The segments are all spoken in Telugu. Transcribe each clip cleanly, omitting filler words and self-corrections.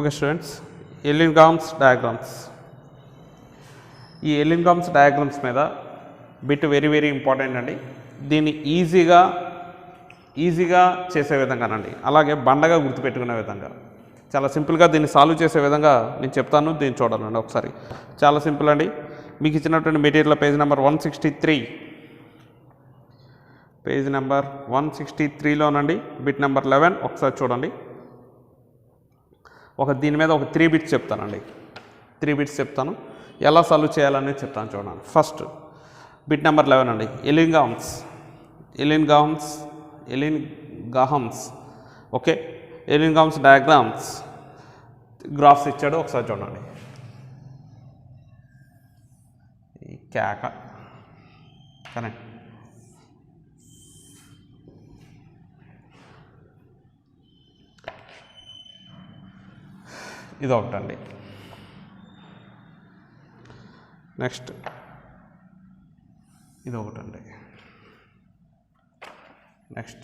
Okay students, Ellingham's diagrams. ఈ ఎల్లింగ్హామ్స్ డయాగ్రామ్స్ మీద బిట్ వెరీ ఇంపార్టెంట్ అండి. దీన్ని ఈజీగా చేసే విధంగానండి, అలాగే బండగా గుర్తుపెట్టుకునే విధంగా చాలా సింపుల్గా దీన్ని సాల్వ్ చేసే విధంగా నేను చెప్తాను. దీన్ని చూడాలండి ఒకసారి. చాలా సింపుల్ అండి. మీకు ఇచ్చినటువంటి material page number 163, page number 163లోనండి బిట్ నెంబర్ 11 ఒకసారి చూడండి. దీని మీద ఒక 3 బిట్స్ చెప్తానండి. 3 బిట్స్ చెప్తాను, ఎలా సాల్వ్ చేయాలనేది చెప్తాను చూడండి. ఫస్ట్ బిట్ నెంబర్ 11 అండి. ఎల్లింగ్హామ్స్ ఓకే, ఎల్లింగ్హామ్స్ డయాగ్రామ్స్ గ్రాఫ్స్ ఇచ్చాడు, ఒకసారి చూడండి. ఈ కేక కరెక్ట్. ఇది ఒకటండి. నెక్స్ట్ ఇది ఒకటండి. నెక్స్ట్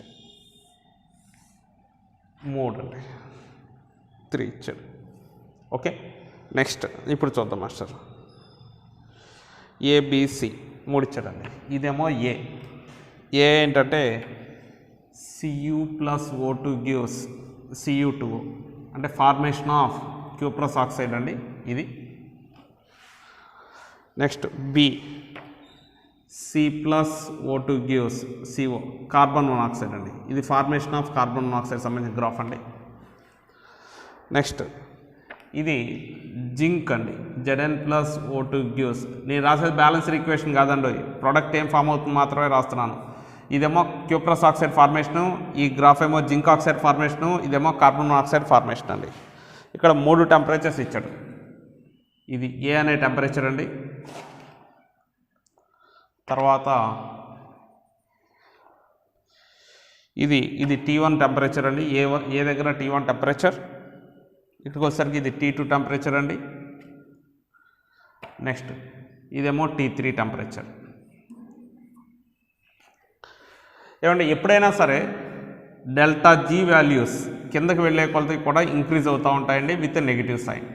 3 అండి, 3 ఇచ్చాడు. ఓకే, నెక్స్ట్ ఇప్పుడు చూద్దాం మాస్టర్. ఏబిసి 3 ఇచ్చాడండి. ఇదేమో ఏ ఏంటంటే Cu+O2 గివ్స్ Cu2 అంటే ఫార్మేషన్ ఆఫ్ క్యూప్రస్ ఆక్సైడ్ అండి ఇది. Next B C+O2 gives CO carbon monoxide అండి. ఇది ఫార్మేషన్ ఆఫ్ కార్బన్ మోనాక్సైడ్ సంబంధించిన గ్రాఫ్ అండి. నెక్స్ట్ ఇది జింక్ అండి. Zn+O2 గివ్స్, నేను రాసేది బ్యాలెన్స్డ్ ఈక్వేషన్ కాదండి, ప్రోడక్ట్ ఏం ఫామ్ అవుతుంది మాత్రమే రాస్తున్నాను. ఇదేమో క్యూప్రస్ ఆక్సైడ్ ఫార్మేషను, ఈ గ్రాఫ్ ఏమో జింక్ ఆక్సైడ్ ఫార్మేషను, ఇదేమో కార్బన్ మోనాక్సైడ్ ఫార్మేషన్ అండి. ఇక్కడ 3 టెంపరేచర్స్ ఇచ్చాడు. ఇది ఏ అనే టెంపరేచర్ అండి. తర్వాత ఇది T1 టెంపరేచర్ అండి. ఏ దగ్గర T1 టెంపరేచర్. ఇక్కడికి వచ్చేసరికి ఇది T2 టెంపరేచర్ అండి. నెక్స్ట్ ఇదేమో T3 టెంపరేచర్. ఏమంటే ఎప్పుడైనా సరే డెల్టా జీ వాల్యూస్ కిందకి వెళ్ళే కొలది కూడా ఇంక్రీజ్ అవుతూ ఉంటాయండి with negative sign.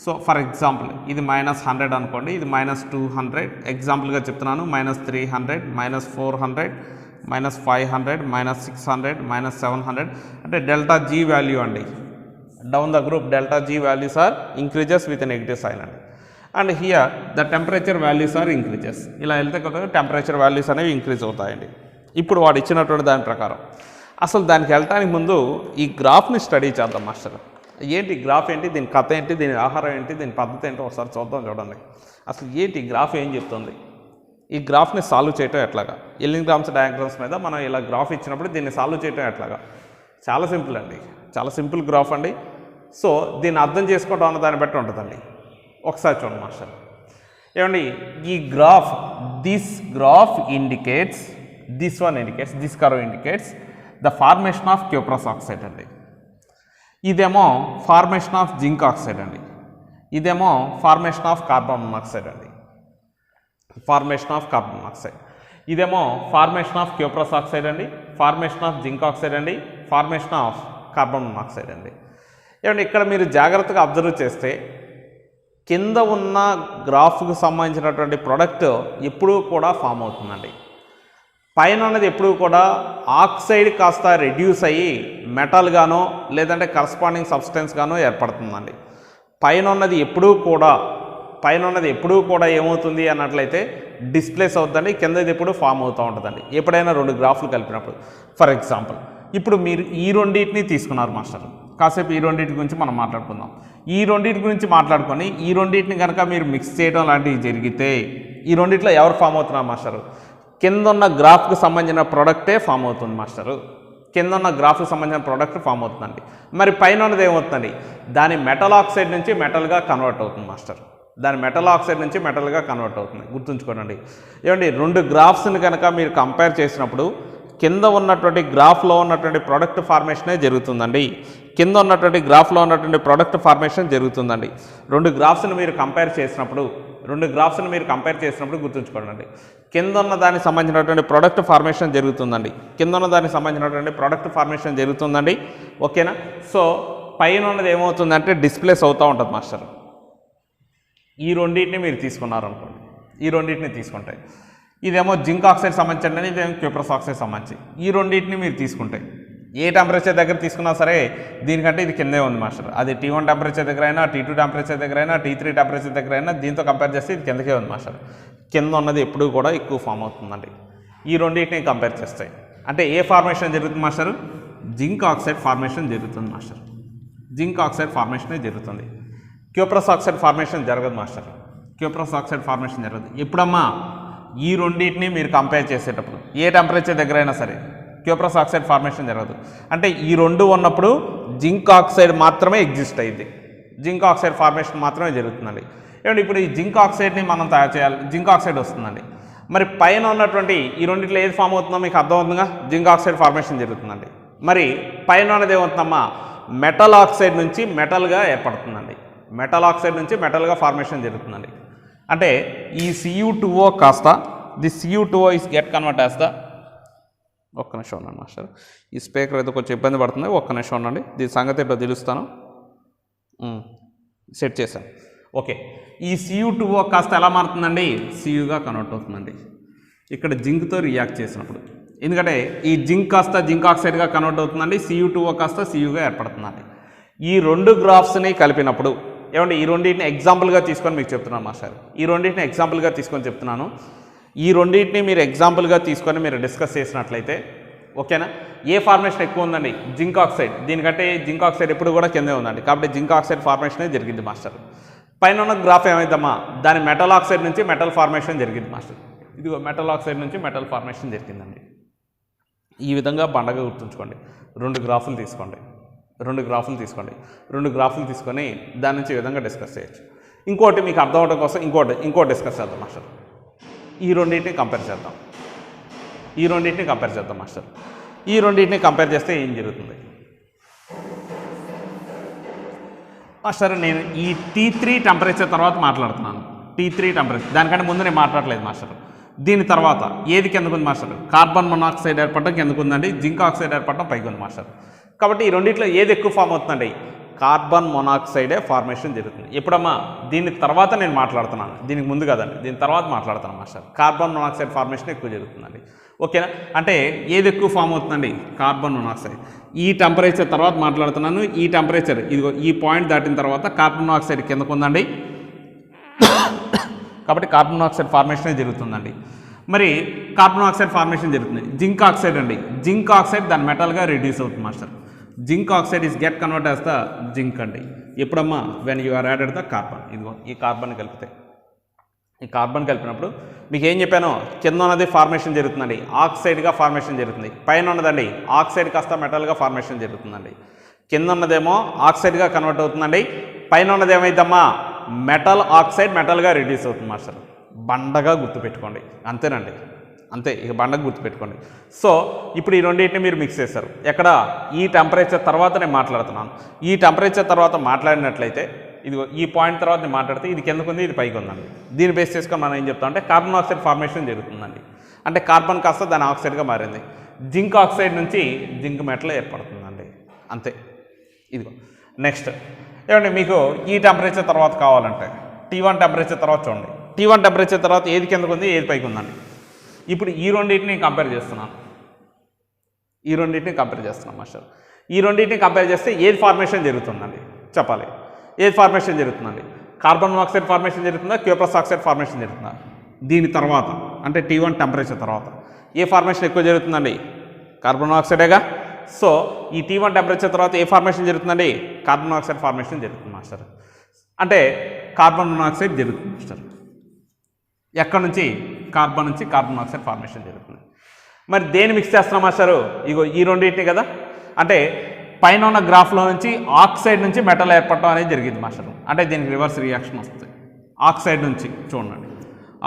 So for example ఇది -100 అనుకోండి, ఇది -200, ఎగ్జాంపుల్గా చెప్తున్నాను. -300, -400, -500, -600, -700 అంటే డెల్టా జీ వాల్యూ అండి. Down the group delta G values are increases with negative sign అండి. And here the temperature values are increases. ఇలా వెళ్తే కొద్దిగా టెంపరేచర్ వాల్యూస్ అనేవి ఇంక్రీజ్ అవుతాయండి. ఇప్పుడు వాడు ఇచ్చినటువంటి దాని ప్రకారం అసలు దానికి వెళ్ళటానికి ముందు ఈ గ్రాఫ్ని స్టడీ చేద్దాం మాస్టర్. ఏంటి గ్రాఫ్ ఏంటి, దీని కథ ఏంటి, దీని ఆహారం ఏంటి, దీని పద్ధతి ఏంటో ఒకసారి చూడండి. అసలు ఏంటి గ్రాఫ్ ఏం చెప్తుంది, ఈ గ్రాఫ్ని సాల్వ్ చేయటం ఎట్లాగా. ఎల్లింగ్హామ్స్ డయాగ్రామ్స్ మీద మనం ఇలా గ్రాఫ్ ఇచ్చినప్పుడు దీన్ని సాల్వ్ చేయటం ఎట్లాగా. చాలా సింపుల్ అండి, చాలా సింపుల్ గ్రాఫ్ అండి. సో దీన్ని అర్థం చేసుకోవడం అన్న దాన్ని బట్టి ఉంటుందండి. ఒకసారి చూడండి మాస్టర్. ఏమండి ఈ graph, this graph indicates, this curve indicates the formation of cuprous oxide అండి. ఇదేమో ఫార్మేషన్ ఆఫ్ జింక్ ఆక్సైడ్ అండి. ఇదేమో ఫార్మేషన్ ఆఫ్ కార్బన్ మోనాక్సైడ్ అండి. ఇదేమో ఫార్మేషన్ ఆఫ్ క్యూప్రస్ ఆక్సైడ్ అండి, ఫార్మేషన్ ఆఫ్ జింక్ ఆక్సైడ్ అండి, ఫార్మేషన్ ఆఫ్ కార్బన్ మోనాక్సైడ్ అండి. ఏమంటే ఇక్కడ మీరు జాగ్రత్తగా అబ్జర్వ్ చేస్తే కింద ఉన్న గ్రాఫ్కు సంబంధించినటువంటి ప్రోడక్ట్ ఎప్పుడూ కూడా ఫామ్ అవుతుందండి. పైన ఉన్నది ఎప్పుడూ కూడా ఆక్సైడ్ కాస్త రెడ్యూస్ అయ్యి మెటల్ గానో లేదంటే కరస్పాండింగ్ సబ్స్టెన్స్ గానో ఏర్పడుతుందండి. పైన ఉన్నది ఎప్పుడూ కూడా ఏమవుతుంది అన్నట్లయితే డిస్ప్లేస్ అవుతుందండి, కిందది ఎప్పుడు ఫామ్ అవుతూ ఉంటుందండి ఎప్పుడైనా 2 గ్రాఫ్లు కలిపినప్పుడు. ఫర్ ఎగ్జాంపుల్ ఇప్పుడు మీరు ఈ రెండింటిని తీసుకున్నారు మాస్టర్, కాసేపు ఈ రెండింటి గురించి మనం మాట్లాడుకుందాం. ఈ రెండింటి గురించి మాట్లాడుకొని ఈ రెండింటిని కనుక మీరు మిక్స్ చేయడం లాంటివి జరిగితే ఈ రెండిట్లో ఎవరు ఫామ్ అవుతున్నారు మాస్టరు, కింద ఉన్న గ్రాఫ్కి సంబంధించిన ప్రోడక్టే ఫామ్ అవుతుంది మాస్టరు. కింద ఉన్న గ్రాఫ్కి సంబంధించిన ప్రోడక్ట్ ఫామ్ అవుతుందండి. మరి పైన ఉన్నది ఏమవుతుందండి, దాని మెటల్ ఆక్సైడ్ నుంచి మెటల్గా కన్వర్ట్ అవుతుంది మాస్టర్. గుర్తుంచుకోండి. ఏమండి 2 గ్రాఫ్స్ని కనుక మీరు కంపేర్ చేసినప్పుడు కింద ఉన్నటువంటి గ్రాఫ్లో ఉన్నటువంటి ప్రోడక్ట్ ఫార్మేషనే జరుగుతుందండి. రెండు గ్రాఫ్స్ని మీరు కంపేర్ చేసినప్పుడు గుర్తుంచుకోండి, కింద ఉన్న దానికి సంబంధించినటువంటి ప్రోడక్ట్ ఫార్మేషన్ జరుగుతుందండి. ఓకేనా. సో పైన ఉన్నది ఏమవుతుందంటే డిస్ప్లేస్ అవుతూ ఉంటుంది మాస్టర్. ఈ రెండింటిని మీరు తీసుకున్నారనుకోండి, ఈ రెండింటిని తీసుకుంటాయి, ఇదేమో జింక్ ఆక్సైడ్ సంబంధించి, ఇదేమో క్యూప్రస్ ఆక్సైడ్ సంబంధించి. ఈ రెండింటిని మీరు తీసుకుంటే ఏ టెంపరేచర్ దగ్గర తీసుకున్నా సరే దీనికంటే ఇది కిందే ఉంది మాస్టర్. అది T1 టెంపరేచర్ దగ్గర అయినా, T2 టెంపరేచర్ దగ్గర అయినా, T3 టెంపరేచర్ దగ్గర అయినా దీంతో కంపేర్ చేస్తే ఇది కిందకే ఉంది మాస్టర్. కింద ఉన్నది ఎప్పుడూ కూడా ఎక్కువ ఫామ్ అవుతుందండి. ఈ రెండింటిని కంపేర్ చేస్తాయి అంటే ఏ ఫార్మేషన్ జరుగుతుంది మాస్టర్? జింక్ ఆక్సైడ్ ఫార్మేషన్ జరుగుతుంది మాస్టర్. జింక్ ఆక్సైడ్ ఫార్మేషనే జరుగుతుంది. క్యూప్రస్ ఆక్సైడ్ ఫార్మేషన్ జరగదు మాస్టర్. క్యూప్రస్ ఆక్సైడ్ ఫార్మేషన్ జరగదు. ఎప్పుడమ్మా? ఈ రెండింటిని మీరు కంపేర్ చేసేటప్పుడు ఏ టెంపరేచర్ దగ్గర అయినా సరే క్యూప్రస్ ఆక్సైడ్ ఫార్మేషన్ జరగదు. అంటే ఈ రెండు ఉన్నప్పుడు జింక్ ఆక్సైడ్ మాత్రమే ఎగ్జిస్ట్ అయ్యింది, జింక్ ఆక్సైడ్ ఫార్మేషన్ మాత్రమే జరుగుతుందండి. ఏమంటే ఇప్పుడు ఈ జింక్ ఆక్సైడ్ని మనం తయారు చేయాలి, జింక్ ఆక్సైడ్ వస్తుందండి. మరి పైన ఉన్నటువంటి ఈ రెండింటిలో ఏది ఫామ్ అవుతుందో మీకు అర్థమవుతుందిగా, జింక్ ఆక్సైడ్ ఫార్మేషన్ జరుగుతుందండి. మరి పైన ఉన్నది ఏమవుతుందమ్మా? మెటల్ ఆక్సైడ్ నుంచి మెటల్గా ఏర్పడుతుందండి. మెటల్ ఆక్సైడ్ నుంచి మెటల్గా ఫార్మేషన్ జరుగుతుందండి. అంటే ఈ Cu2O కాస్త the Cu2O is get convert as the, ఒక్క నిమిషం ఉండండి మాస్టర్, ఈ స్పీకర్ అయితే కొంచెం ఇబ్బంది పడుతుంది, ఒక్క నిమిషం ఉండండి, దీని సంగతి ఏంటో తెలుస్తాను. సెట్ చేశాను. ఓకే, ఈ Cu2O కాస్త ఎలా మారుతుందండి? Cuగా కన్వర్ట్ అవుతుందండి ఇక్కడ జింక్తో రియాక్ట్ చేసినప్పుడు. ఎందుకంటే ఈ జింక్ కాస్త జింక్ ఆక్సైడ్గా కన్వర్ట్ అవుతుందండి, Cu2O కాస్త Cuగా ఏర్పడుతుందండి. ఈ రెండు గ్రాఫ్స్ని కలిపినప్పుడు ఏమంటే ఈ రెండింటిని ఎగ్జాంపుల్గా తీసుకొని మీకు చెప్తున్నాను మాస్టర్. ఈ రెండింటిని ఎగ్జాంపుల్గా తీసుకొని చెప్తున్నాను. ఈ రెండింటిని మీరు ఎగ్జాంపుల్గా తీసుకొని మీరు డిస్కస్ చేసినట్లయితే ఓకేనా, ఏ ఫార్మేషన్ ఎక్కువ ఉందండి? Zinc oxide. దీనికంటే జింక్ ఆక్సైడ్ ఎప్పుడు కూడా కిందే ఉందండి, కాబట్టి జింక్ ఆక్సైడ్ ఫార్మేషనే జరిగింది మాస్టర్. పైన ఉన్న గ్రాఫ్ ఏమైందమ్మా? దాని మెటల్ ఆక్సైడ్ నుంచి మెటల్ ఫార్మేషన్ జరిగింది మాస్టర్. ఇదిగో మెటల్ ఆక్సైడ్ నుంచి మెటల్ ఫార్మేషన్ జరిగిందండి. ఈ విధంగా బండగా గుర్తుంచుకోండి. రెండు గ్రాఫులు తీసుకోండి, రెండు గ్రాఫులు తీసుకొని దాని నుంచి ఈ విధంగా డిస్కస్ చేయొచ్చు. ఇంకోటి మీకు అర్థం అవడం కోసం ఇంకోటి డిస్కస్ చేద్దాం మాస్టర్. ఈ రెండింటిని కంపేర్ చేద్దాం మాస్టర్. ఈ రెండింటిని కంపేర్ చేస్తే ఏం జరుగుతుంది మాస్టర్? నేను ఈ T3 టెంపరేచర్ తర్వాత మాట్లాడుతున్నాను. T3 టెంపరేచర్, దానికంటే ముందు నేను మాట్లాడలేదు మాస్టర్. దీని తర్వాత ఏది కిందకు ఉంది మాస్టర్? కార్బన్ మొనాక్సైడ్ ఏర్పడటం కిందకు ఉందండి, జింక్ ఆక్సైడ్ ఏర్పడటం పైకి ఉంది మాస్టర్. కాబట్టి ఈ రెండింటిలో ఏది ఎక్కువ ఫామ్ అవుతుందండి? కార్బన్ మొనాక్సైడే ఫార్మేషన్ జరుగుతుంది. ఎప్పుడమ్మా? దీని తర్వాత నేను మాట్లాడుతున్నాను, దీనికి ముందు కదండి, దీని తర్వాత మాట్లాడుతాను మాస్టర్. కార్బన్ మొనాక్సైడ్ ఫార్మేషన్ ఎక్కువ జరుగుతుందండి. ఓకేనా? అంటే ఏది ఎక్కువ ఫామ్ అవుతుందండి? Carbon monoxide. ఈ టెంపరేచర్ తర్వాత మాట్లాడుతున్నాను. ఈ టెంపరేచర్ ఇదిగో ఈ పాయింట్ దాటిన తర్వాత కార్బన్ మొనాక్సైడ్ కిందకు ఉందండి, కాబట్టి కార్బన్ మొనాక్సైడ్ ఫార్మేషనే జరుగుతుందండి. మరి కార్బన్ ఆక్సైడ్ ఫార్మేషన్ జరుగుతుంది. జింక్ ఆక్సైడ్ అండి, జింక్ ఆక్సైడ్ దాని మెటల్గా రిడ్యూస్ అవుతుంది master. Zinc oxide is get convert as the zinc అండి. ఎప్పుడమ్మా? When you are added the carbon. ఇదిగో ఈ కార్బన్ కలిపితే, ఈ కార్బన్ కలిపినప్పుడు మీకు ఏం చెప్పానో, కింద ఉన్నది ఫార్మేషన్ జరుగుతుందండి, ఆక్సైడ్గా ఫార్మేషన్ జరుగుతుంది. పైన ఉన్నదండి ఆక్సైడ్ కాస్త మెటల్గా ఫార్మేషన్ జరుగుతుందండి. కింద ఉన్నదేమో ఆక్సైడ్గా కన్వర్ట్ అవుతుందండి, పైన ఉన్నది ఏమైందమ్మా? మెటల్ ఆక్సైడ్ మెటల్గా రిడ్యూస్ అవుతుంది మాస్టర్. బండగా గుర్తుపెట్టుకోండి, అంతేనండి, అంతే, ఇక బండగా గుర్తుపెట్టుకోండి. సో ఇప్పుడు ఈ రెండింటిని మీరు మిక్స్ చేస్తారు. ఎక్కడ? ఈ టెంపరేచర్ తర్వాత నేను మాట్లాడుతున్నాను. ఈ టెంపరేచర్ తర్వాత మాట్లాడినట్లయితే ఇదిగో ఈ పాయింట్ తర్వాత నేను మాట్లాడితే ఇది కిందకు ఉంది, ఇది పైకి ఉందండి. దీన్ని బేస్ చేసుకొని మనం ఏం చెప్తాం అంటే కార్బన్ ఆక్సైడ్ ఫార్మేషన్ జరుగుతుందండి. అంటే కార్బన్ కాస్త దాని ఆక్సైడ్గా మారింది. జింక్ ఆక్సైడ్ నుంచి జింక్ మెటల్ ఏర్పడుతుందండి, అంతే. ఇదిగో నెక్స్ట్ ఏమండి, మీకు ఈ టెంపరేచర్ తర్వాత కావాలంటే T1 టెంపరేచర్ తర్వాత చూడండి. T1 టెంపరేచర్ తర్వాత ఏది కిందకు ఉంది, ఏది పైకి ఉందండి. ఇప్పుడు ఈ రెండింటిని కంపేర్ చేస్తున్నాను, మాస్టర్. ఈ రెండింటిని కంపేర్ చేస్తే ఏది ఫార్మేషన్ జరుగుతుందండి చెప్పాలి. ఏది ఫార్మేషన్ జరుగుతుందండి? కార్బన్ మోనాక్సైడ్ ఫార్మేషన్ జరుగుతుందా, క్యూప్రస్ ఆక్సైడ్ ఫార్మేషన్ జరుగుతుందా? దీని తర్వాత అంటే T1 టెంపరేచర్ తర్వాత ఏ ఫార్మేషన్ ఎక్కువ జరుగుతుందండి? కార్బన్ మోనాక్సైడేగా. సో ఈ T1 టెంపరేచర్ తర్వాత ఏ ఫార్మేషన్ జరుగుతుందండి? కార్బన్ మోనాక్సైడ్ ఫార్మేషన్ జరుగుతుంది మాస్టర్. అంటే కార్బన్ మోనాక్సైడ్ జరుగుతుంది మాస్టర్. ఎక్కడి నుంచి? కార్బన్ నుంచి కార్బన్ మోనాక్సైడ్ ఫార్మేషన్ జరుగుతుంది. మరి దేన్ని మిక్స్ చేస్తున్నాం మాస్టరు? ఇగో ఈ రెండింటిని కదా. అంటే పైన ఉన్న గ్రాఫ్లో నుంచి ఆక్సైడ్ నుంచి మెటల్ ఏర్పడటం అనేది జరిగింది మాస్టర్. అంటే దీనికి రివర్స్ రియాక్షన్ వస్తుంది. ఆక్సైడ్ నుంచి చూడండి,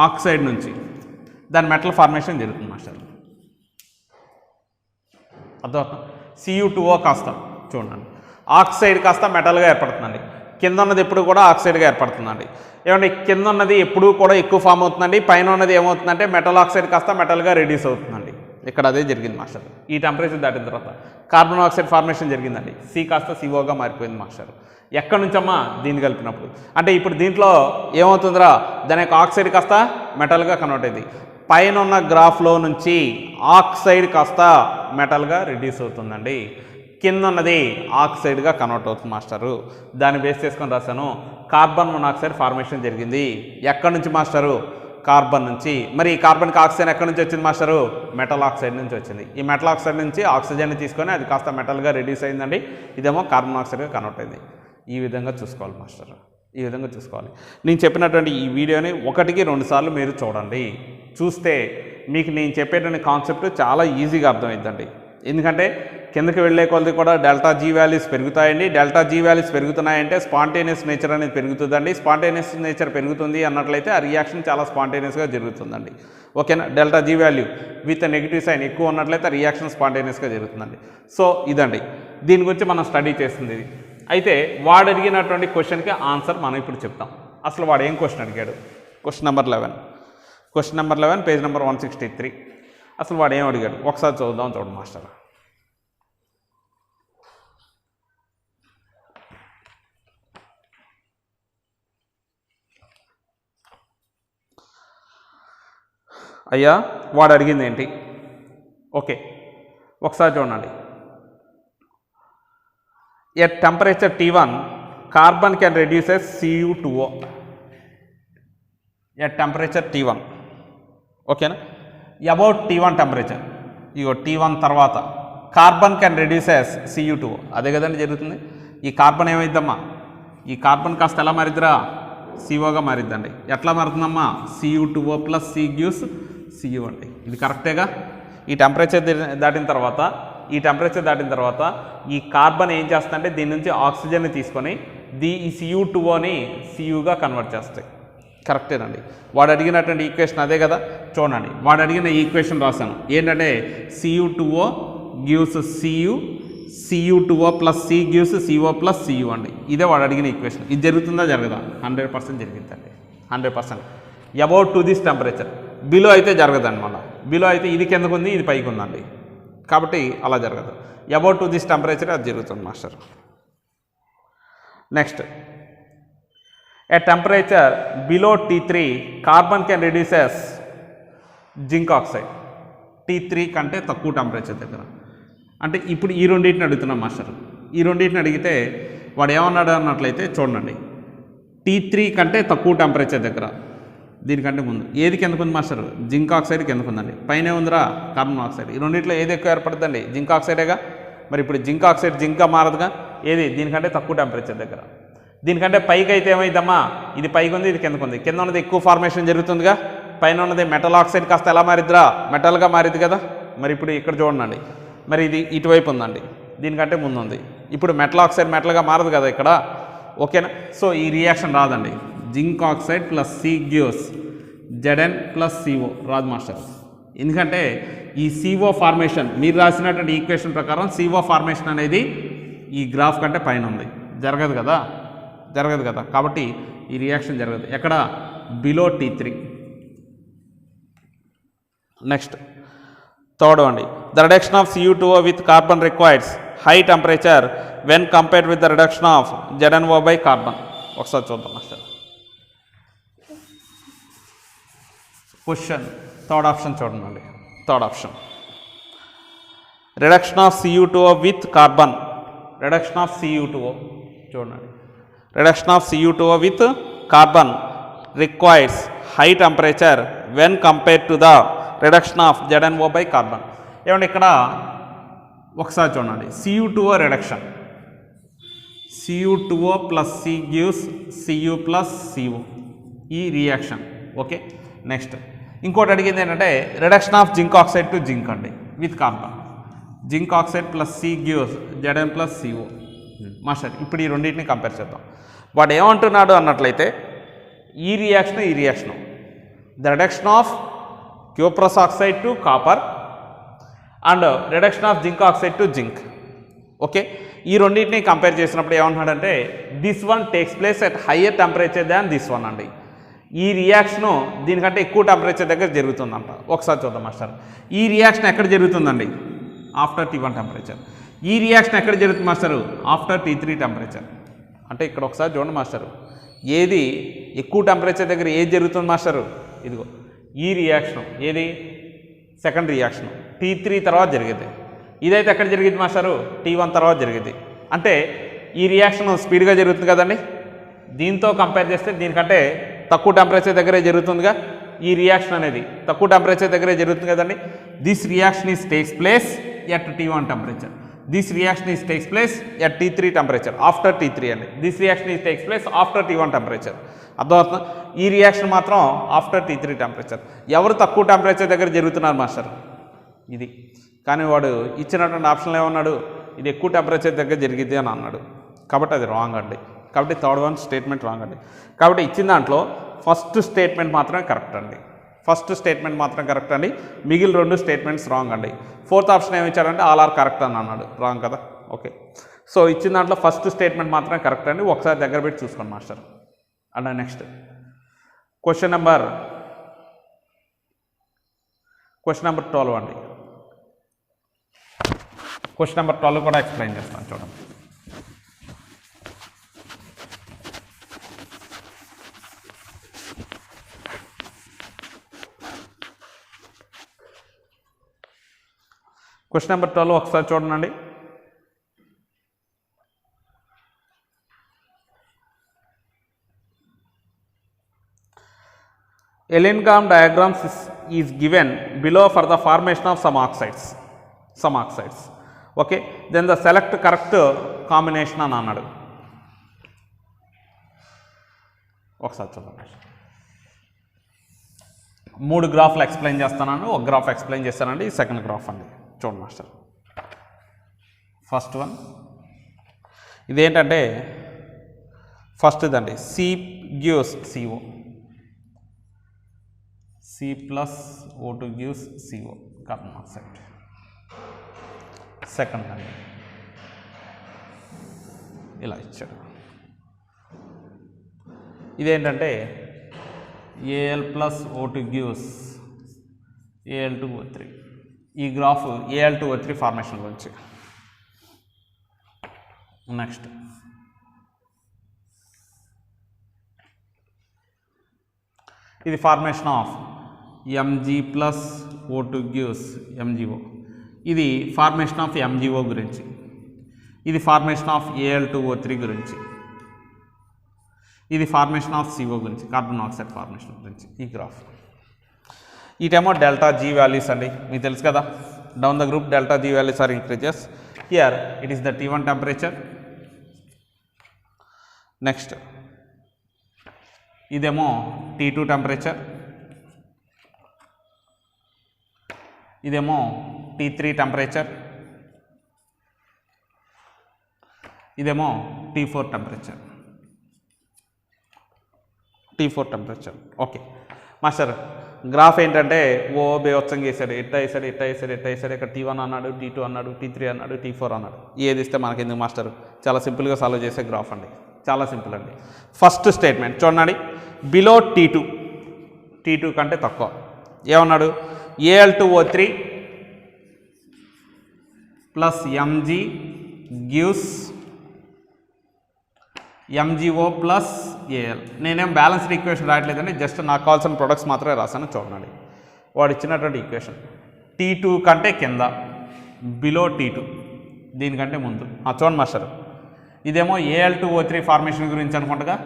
ఆక్సైడ్ నుంచి దాని మెటల్ ఫార్మేషన్ జరుగుతుంది మాస్టర్. అర్థమవుతుంది? Cu2O కాస్త చూడండి, ఆక్సైడ్ కాస్త మెటల్గా ఏర్పడుతుందండి. కింద ఉన్నది ఎప్పుడు కూడా ఆక్సైడ్గా ఏర్పడుతుందండి. ఏమంటే కింద ఉన్నది ఎప్పుడూ కూడా ఎక్కువ ఫామ్ అవుతుందండి. పైన ఉన్నది ఏమవుతుందంటే మెటల్ ఆక్సైడ్ కాస్త మెటల్గా రెడ్యూస్ అవుతుందండి. ఇక్కడ అదే జరిగింది మాస్టర్. ఈ టెంపరేచర్ దాటిన తర్వాత కార్బన్ మోనాక్సైడ్ ఫార్మేషన్ జరిగిందండి. సి కాస్త సిఓగా మారిపోయింది మాస్టర్. ఎక్కడి నుంచమ్మా? దీన్ని కలిపినప్పుడు. అంటే ఇప్పుడు దీంట్లో ఏమవుతుందిరా, దాని యొక్క ఆక్సైడ్ కాస్త మెటల్గా కన్వర్ట్ అయింది. పైన ఉన్న గ్రాఫ్లో నుంచి ఆక్సైడ్ కాస్త మెటల్గా రిడ్యూస్ అవుతుందండి. కింద ఉన్నది ఆక్సైడ్గా కన్వర్ట్ అవుతుంది మాస్టరు. దాన్ని బేస్ చేసుకొని రాశాను. కార్బన్ మోనాక్సైడ్ ఫార్మేషన్ జరిగింది. ఎక్కడి నుంచి మాస్టరు? కార్బన్ నుంచి. మరి ఈ కార్బన్కి ఆక్సిజన్ ఎక్కడి నుంచి వచ్చింది మాస్టరు? మెటల్ ఆక్సైడ్ నుంచి వచ్చింది. ఈ మెటల్ ఆక్సైడ్ నుంచి ఆక్సిజన్ని తీసుకొని అది కాస్త మెటల్గా రిడ్యూస్ అయిందండి. ఇదేమో కార్బన్ మోనాక్సైడ్గా కన్వర్ట్ అయింది. ఈ విధంగా చూసుకోవాలి మాస్టర్, ఈ విధంగా చూసుకోవాలి. నేను చెప్పినటువంటి ఈ వీడియోని 1కి 2 సార్లు మీరు చూడండి. చూస్తే మీకు నేను చెప్పేటువంటి కాన్సెప్ట్ చాలా ఈజీగా అర్థమవుతుందండి. ఎందుకంటే కిందకి వెళ్ళే కొలది కూడా డెల్టా జీ వాల్యూస్ పెరుగుతాయండి. డెల్టా జీ వాల్యూస్ పెరుగుతున్నాయంటే స్పాంటేనియస్ నేచర్ అనేది పెరుగుతుందండి. స్పాంటేనియస్ నేచర్ పెరుగుతుంది అన్నట్లయితే ఆ రియాక్షన్ చాలా స్పాంటేనియస్గా జరుగుతుందండి. ఓకేనా? Delta G value with negative sign ఎక్కువ ఉన్నట్లయితే రియాక్షన్ స్పాంటేనియస్గా జరుగుతుందండి. సో ఇదండి దీని గురించి మనం స్టడీ చేస్తుంది. అయితే వాడు అడిగినటువంటి క్వశ్చన్కి ఆన్సర్ మనం ఇప్పుడు చెప్తాం. అసలు వాడు ఏం క్వశ్చన్ అడిగాడు? Question number 11 page number 163. అసలు వాడు ఏం అడిగాడు ఒకసారి చూద్దాం. చూడండి మాస్టర్. అయ్యా వాడు అడిగింది ఏంటి? ఓకే ఒకసారి చూడండి. At temperature T1 carbon can reduces Cu2O. At temperature T1. ఓకేనా? About T1 temperature, ego T1 తర్వాత కార్బన్ కెన్ రెడ్యూసెస్ Cu2O. అదే కదండి జరుగుతుంది. ఈ కార్బన్ ఏమైద్దమ్మా? ఈ కార్బన్ కాస్త ఎలా మారిద్దిరా? సిఓగా మారిద్దండి. ఎట్లా మారుతుందమ్మా? Cu2O plus C gives Cu అండి. ఇది కరెక్టేగా? ఈ టెంపరేచర్ దాటిన తర్వాత ఈ కార్బన్ ఏం చేస్తుందంటే దీని నుంచి ఆక్సిజన్ని తీసుకొని ఈ Cu2Oని Cuగా కన్వర్ట్ చేస్తాయి. కరెక్టేనండి. వాడు అడిగినటువంటి ఈక్వేషన్ అదే కదా. చూడండి వాడు అడిగిన ఈక్వేషన్ రాశాను. ఏంటంటే Cu2O gives Cu2O plus C gives CO plus Cu అండి. ఇదే వాడు అడిగిన ఈక్వేషన్. ఇది జరుగుతుందా జరగదా? 100% జరిగిందండి. 100%. About to this temperature. Below అయితే జరగదండి. మళ్ళీ బిలో అయితే ఇది కిందకు ఉంది, ఇది పైకి ఉందండి. కాబట్టి అలా జరగదు. అబౌట్ టు దిస్ టెంపరేచర్ అది జరుగుతుంది master. Next, at temperature below T3 carbon can reduces zinc oxide. T3 కంటే తక్కువ టెంపరేచర్ దగ్గర. అంటే ఇప్పుడు ఈ రెండింటిని అడుగుతున్నాం మాస్టర్. ఈ రెండింటిని అడిగితే వాడు ఏమన్నాడు అన్నట్లయితే చూడండి. T3 కంటే తక్కువ టెంపరేచర్ దగ్గర, దీనికంటే ముందు ఏది కిందకు ఉంది మాస్టర్? జింక్ ఆక్సైడ్ కిందకు ఉందండి. పైన ఉందిరా కార్బన్ ఆక్సైడ్. ఈ రెండింటిలో ఏది ఎక్కువ ఏర్పడుతుందండి? జింక్ ఆక్సైడేగా. మరి ఇప్పుడు జింక్ ఆక్సైడ్ జింక్గా మారదుగా. ఏది? దీనికంటే తక్కువ టెంపరేచర్ దగ్గర. దీనికంటే పైకి అయితే ఏమైందమ్మా? ఇది పైకి ఉంది, ఇది కిందకు ఉంది. కింద ఉన్నది ఎక్కువ ఫార్మేషన్ జరుగుతుందిగా. పైన ఉన్నది మెటల్ ఆక్సైడ్ కాస్త ఎలా మారిద్దిరా? మెటల్గా మారిద్ది కదా. మరి ఇప్పుడు ఇక్కడ చూడండి, మరి ఇది ఇటువైపు ఉందండి, దీనికంటే ముందు ఉంది. ఇప్పుడు మెటల్ ఆక్సైడ్ మెటల్గా మారదు కదా ఇక్కడ. ఓకేనా? సో ఈ రియాక్షన్ రాదండి. Zinc oxide plus C gives Zn plus CO రాదు మాస్టర్. ఎందుకంటే ఈ CO ఫార్మేషన్ మీరు రాసినటువంటి ఈక్వేషన్ ప్రకారం CO ఫార్మేషన్ అనేది ఈ గ్రాఫ్ కంటే పైన ఉంది. జరగదు కదా. కాబట్టి ఈ రియాక్షన్ జరగదు. ఎక్కడ? Below T3. నెక్స్ట్ థర్డ్ అండి. The reduction of Cu2O with carbon requires high temperature when compared with the reduction of ZnO by carbon. ఒకసారి చూద్దాం మాస్టర్. క్వశ్చన్ థర్డ్ ఆప్షన్ చూడండి. Third option reduction of Cu2O with carbon. Reduction of Cu2O చూడండి. Reduction of Cu2O with carbon requires high temperature when compared to the reduction of ZnO by carbon. ఏమంటే ఇక్కడ ఒకసారి చూడండి. Cu2O reduction, Cu2O plus C gives Cu plus CO ఈ రియాక్షన్. ఓకే. నెక్స్ట్ ఇంకోటి అడిగింది ఏంటంటే reduction of zinc oxide to zinc అండి with carbon. Zinc oxide plus C gives Zn plus CO. Master ఇప్పుడు ఈ రెండింటిని కంపేర్ చేద్దాం. వాడు ఏమంటున్నాడు అన్నట్లయితే ఈ reaction the reduction of cuprous oxide to copper and reduction of zinc oxide to zinc. Okay. ఈ రెండింటిని కంపేర్ చేసినప్పుడు ఏమంటున్నాడంటే this one takes place at higher temperature than this one అండి. ఈ రియాక్షను దీనికంటే ఎక్కువ టెంపరేచర్ దగ్గర జరుగుతుందంట. ఒకసారి చూద్దాం మాస్టర్. ఈ రియాక్షన్ ఎక్కడ జరుగుతుందండి? After T1 temperature. ఈ రియాక్షన్ ఎక్కడ జరుగుతుంది మాస్టరు? After T3 temperature. అంటే ఇక్కడ ఒకసారి చూడండి మాస్టరు, ఏది ఎక్కువ టెంపరేచర్ దగ్గర ఏది జరుగుతుంది మాస్టరు? ఇదిగో ఈ రియాక్షన్, ఏది సెకండ్ రియాక్షన్ T3 తర్వాత జరిగేది. ఇదైతే ఎక్కడ జరిగింది మాస్టరు? T1 తర్వాత జరిగేది. అంటే ఈ రియాక్షన్ స్పీడ్గా జరుగుతుంది కదండి. దీంతో కంపేర్ చేస్తే దీనికంటే తక్కువ టెంపరేచర్ దగ్గరే జరుగుతుందిగా. ఈ రియాక్షన్ అనేది తక్కువ టెంపరేచర్ దగ్గరే జరుగుతుంది కదండి. This reaction is takes place at T1 temperature. This reaction is takes place at T3 temperature. After T3 అండి. This reaction is takes place after T1 temperature. అర్థమవుతుంది? ఈ రియాక్షన్ మాత్రం ఆఫ్టర్ T3 టెంపరేచర్. ఎవరు తక్కువ టెంపరేచర్ దగ్గర జరుగుతున్నారు మాస్టర్? ఇది. కానీ వాడు ఇచ్చినటువంటి ఆప్షన్లో ఏమన్నాడు? ఇది ఎక్కువ టెంపరేచర్ దగ్గర జరిగిద్ది అని అన్నాడు. కాబట్టి అది రాంగ్ అండి. కాబట్టి థర్డ్ వన్ స్టేట్మెంట్ రాంగ్ అండి. కాబట్టి ఇచ్చిన దాంట్లో ఫస్ట్ స్టేట్మెంట్ మాత్రమే కరెక్ట్ అండి. ఫస్ట్ స్టేట్మెంట్ మాత్రం కరెక్ట్ అండి. మిగిలిన రెండు స్టేట్మెంట్స్ రాంగ్ అండి. ఫోర్త్ ఆప్షన్ ఏమి ఇచ్చాడంటే ఆల్ ఆర్ కరెక్ట్ అని అన్నాడు. రాంగ్ కదా. ఓకే. సో ఇచ్చిన దాంట్లో ఫస్ట్ స్టేట్మెంట్ మాత్రమే కరెక్ట్ అండి. ఒకసారి దగ్గర పెట్టి చూసుకోండి master. And next question number 12 అండి. క్వశ్చన్ నెంబర్ 12 కూడా ఎక్స్ప్లెయిన్ చేస్తాను చూడండి. క్వశ్చన్ నెంబర్ 12 ఒకసారి చూడండి. Elengram diagrams is given below for the formation of some oxides. Okay, then the select correct combination అని అన్నాడు. ఒకసారి చూడండి. 3 గ్రాఫ్లు ఎక్స్ప్లెయిన్ చేస్తానండి. ఒక గ్రాఫ్ ఎక్స్ప్లెయిన్ చేస్తానండి. సెకండ్ గ్రాఫ్ అండి. చూడండి మాస్టర్. ఫస్ట్ వన్ ఇదేంటంటే ఫస్ట్ ఇదండి. C gives CO, C plus O2 gives CO, carbon monoxide. Second అండి ఇలా ఇచ్చాడు. ఇదేంటంటే Al plus O2 gives Al2O3. ఈ గ్రాఫ్ Al2O3 ఫార్మేషన్ గురించి. నెక్స్ట్ ఇది formation of Mg plus O2 gives MgO. ఇది ఫార్మేషన్ ఆఫ్ MgO గురించి. ఇది ఫార్మేషన్ ఆఫ్ Al2O3 గురించి. ఇది ఫార్మేషన్ ఆఫ్ CO గురించి, కార్బన్ మోనాక్సైడ్ ఫార్మేషన్ గురించి. ఈ గ్రాఫ్ ఇటేమో డెల్టా G వాల్యూస్ అండి. మీకు తెలుసు కదా, down the group delta G values are increases. Here it is the T1 temperature. Next ఇదేమో T2 టెంపరేచర్. ఇదేమో T3 టెంపరేచర్. ఇదేమో T4 temperature. Okay master. Graph ఏంటంటే ఓ బేవత్సంగా వేసాడు. ఎట్లా వేసాడు ఇక్కడ T1 అన్నాడు, T2 అన్నాడు, T3 అన్నాడు, T4 అన్నాడు. ఏది ఇస్తే మనకి ఎందుకు మాస్టర్? చాలా సింపుల్గా సాల్వ్ చేసే గ్రాఫ్ అండి. చాలా సింపుల్ అండి. ఫస్ట్ స్టేట్మెంట్ చూడండి. బిలో T2 కంటే తక్కువ ఏమన్నాడు? Al2O3 ప్లస్ Mg gives MgO plus Al. నేనేం బ్యాలెన్స్డ్ ఈక్వేషన్ రాయట్లేదండి, జస్ట్ నాకు కావాల్సిన ప్రొడక్ట్స్ మాత్రమే రాశాను. చూడండి వాడు ఇచ్చినటువంటి ఈక్వేషన్. T2 కంటే కింద, బిలో T2, దీనికంటే ముందు. చూడండి మాస్టర్, ఇదేమో Al2O3 ఫార్మేషన్ గురించి అనుకుంటగా,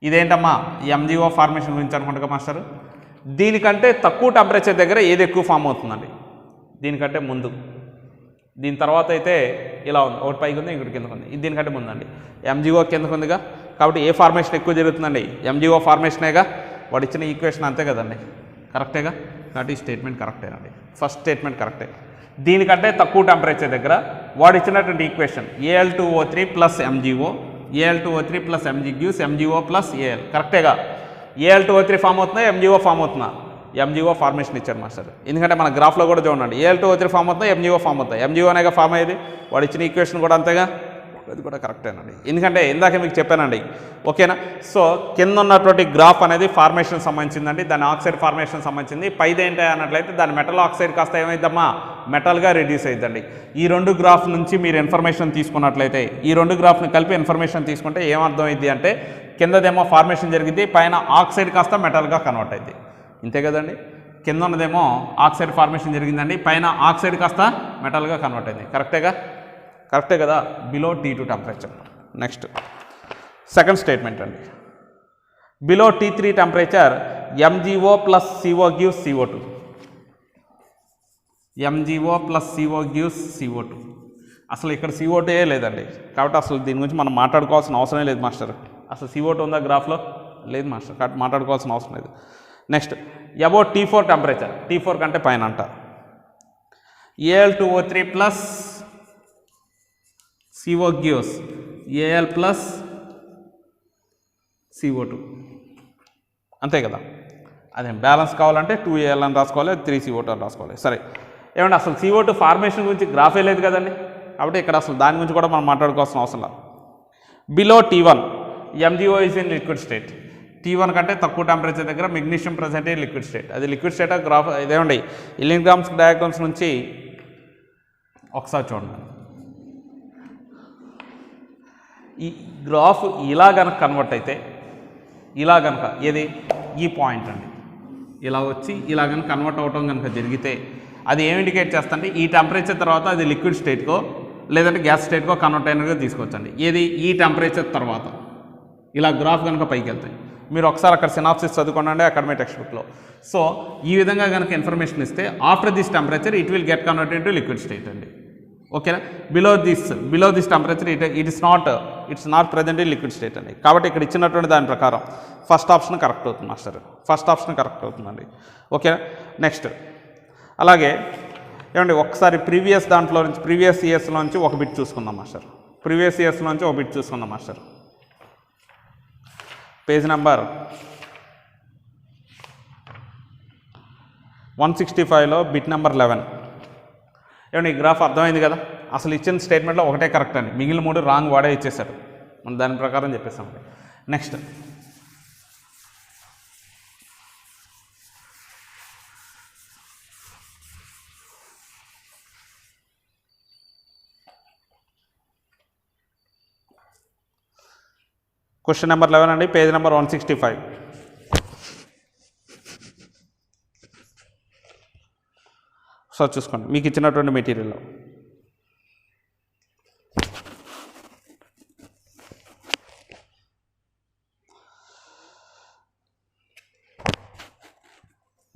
ఇదేంటమ్మా MgO ఫార్మేషన్ గురించి అనుకుంటగా మాస్టర్. దీనికంటే తక్కువ టెంపరేచర్ దగ్గర ఏది ఎక్కువ ఫామ్ అవుతుందండి? దీనికంటే ముందు. దీని తర్వాత అయితే ఇలా ఉంది, ఒకటి పైకి ఉంది, ఇంకోటి కిందకు ఉంది. ఇది దీనికంటే ముందండి. MgO కిందకు ఉందిగా, కాబట్టి ఏ ఫార్మేషన్ ఎక్కువ జరుగుతుందండి? MgO ఫార్మేషనేగా. వాడు ఇచ్చిన ఈక్వేషన్ అంతే కదండి, కరెక్టేగా. కాబట్టి ఈ స్టేట్మెంట్ కరెక్టేనండి. ఫస్ట్ స్టేట్మెంట్ కరెక్టే. దీనికంటే తక్కువ టెంపరేచర్ దగ్గర వాడు ఇచ్చినటువంటి equation Al2O3 plus MgO, Al2O3 ప్లస్ Mg gives MgO plus Al. కరెక్టేగా. Al2O3 ఫామ్ అవుతుందా, MgO ఫామ్ అవుతుందా? MgO ఫార్మేషన్ ఇచ్చాడు మాస్టర్. ఎందుకంటే మన గ్రాఫ్లో కూడా చూడండి, Al2O3 ఫామ్ అవుతుందా, MgO ఫామ్ అవుతుందా? MgO అనేగా ఫామ్ అయ్యేది. వాడు ఇచ్చిన ఈక్వేషన్ కూడా అంతేగా. అది కూడా కరెక్టేనండి, ఎందుకంటే ఇందాక మీకు చెప్పానండి. ఓకేనా? సో కింద ఉన్నటువంటి గ్రాఫ్ అనేది ఫార్మేషన్ సంబంధించిందండి, దాని ఆక్సైడ్ ఫార్మేషన్ సంబంధించింది. పైది ఏంటి అన్నట్లయితే దాని మెటల్ ఆక్సైడ్ కాస్త ఏమైందమ్మా, మెటల్గా రెడ్యూస్ అవుతుందండి. ఈ రెండు గ్రాఫ్ నుంచి మీరు ఇన్ఫర్మేషన్ తీసుకున్నట్లయితే, ఈ రెండు గ్రాఫ్ని కలిపి ఇన్ఫర్మేషన్ తీసుకుంటే ఏమర్థమైంది అంటే కిందదేమో ఫార్మేషన్ జరిగింది, పైన ఆక్సైడ్ కాస్త మెటల్గా కన్వర్ట్ అయింది. ఇంతే కదండి, కింద ఉన్నదేమో ఆక్సైడ్ ఫార్మేషన్ జరిగిందండి, పైన ఆక్సైడ్ కాస్త మెటల్గా కన్వర్ట్ అయింది. కరెక్టే కదా, below T2 temperature. Next second statement అండి, below T3 temperature MgO plus CO gives CO2. MgO plus CO gives CO2. అసలు ఇక్కడ CO2 లేదండి, కాబట్టి అసలు దీని గురించి మనం మాట్లాడుకోవాల్సిన అవసరం లేదు మాస్టర్. అసలు CO2 ఉందా గ్రాఫ్లో? లేదు మాస్టర్, కాబట్టి మాట్లాడుకోవాల్సిన అవసరం లేదు. Next about T4 temperature, T4 కంటే పైన అంట, Al2O3 plus CO gives Al plus CO2. అంతే కదా, అదే బ్యాలెన్స్ కావాలంటే 2Al అని రాసుకోవాలి, 3CO2 అని రాసుకోవాలి. సరే, ఏమంటే అసలు CO2 ఫార్మేషన్ గురించి గ్రాఫే లేదు కదండి, కాబట్టి ఇక్కడ అసలు దాని గురించి కూడా మనం మాట్లాడుకోవాల్సిన అవసరం లేదు. Below T1 MgO is in liquid state. T1 కంటే తక్కువ టెంపరేచర్ దగ్గర magnesium present in liquid state. అది లిక్విడ్ స్టేట్ గ్రాఫ్ ఇదేమండి, ఇల్లింగ్రామ్స్ డయాగ్రామ్స్ నుంచి ఒకసారి చూడండి. ఈ గ్రాఫ్ ఇలా కనుక కన్వర్ట్ అయితే, ఇలా కనుక ఏది ఈ పాయింట్ అండి, ఇలా వచ్చి ఇలా కనుక కన్వర్ట్ అవటం కనుక జరిగితే అది ఏం ఇండికేట్ చేస్తుంటే ఈ టెంపరేచర్ తర్వాత అది లిక్విడ్ స్టేట్కో లేదంటే గ్యాస్ స్టేట్కో కన్వర్ట్ అయినట్టుగా తీసుకొచ్చండి. ఏది ఈ టెంపరేచర్ తర్వాత ఇలా గ్రాఫ్ కనుక పైకి వెళ్తాయి. మీరు ఒకసారి అక్కడ సినాప్సిస్ చదువుకోండి అకాడమీ టెక్స్ట్ బుక్లో. సో ఈ విధంగా కనుక ఇన్ఫర్మేషన్ ఇస్తే after this temperature it will get converted into liquid state అండి. ఓకేనా? Below this temperature it's not present in liquid state అండి. కాబట్టి ఇక్కడ ఇచ్చినటువంటి దాని ప్రకారం ఫస్ట్ ఆప్షన్ కరెక్ట్ అవుతుంది మాస్టర్, ఫస్ట్ ఆప్షన్ కరెక్ట్ అవుతుందండి. ఓకేనా? నెక్స్ట్ అలాగే ఏమండి ఒకసారి ప్రీవియస్ ఇయర్స్లో నుంచి ఒక బిట్ చూసుకుందాం మాస్టర్. ప్రీవియస్ ఇయర్స్లో నుంచి ఒక బిట్ చూసుకుందాం మాస్టర్. పేజ్ నెంబర్ 165లో బిట్ నెంబర్ 11. ఏమండి ఈ గ్రాఫ్ అర్థమైంది కదా, అసలు ఇచ్చిన స్టేట్మెంట్లో ఒకటే కరెక్ట్ అండి, మిగిలిన 3 రాంగ్ వాడే ఇచ్చేశాడు. మనం దాని ప్రకారం చెప్పేసామండి. నెక్స్ట్ క్వశ్చన్ నెంబర్ 11 అండి, పేజ్ నెంబర్ 165. సో చూసుకోండి మీకు ఇచ్చినటువంటి మెటీరియల్లో.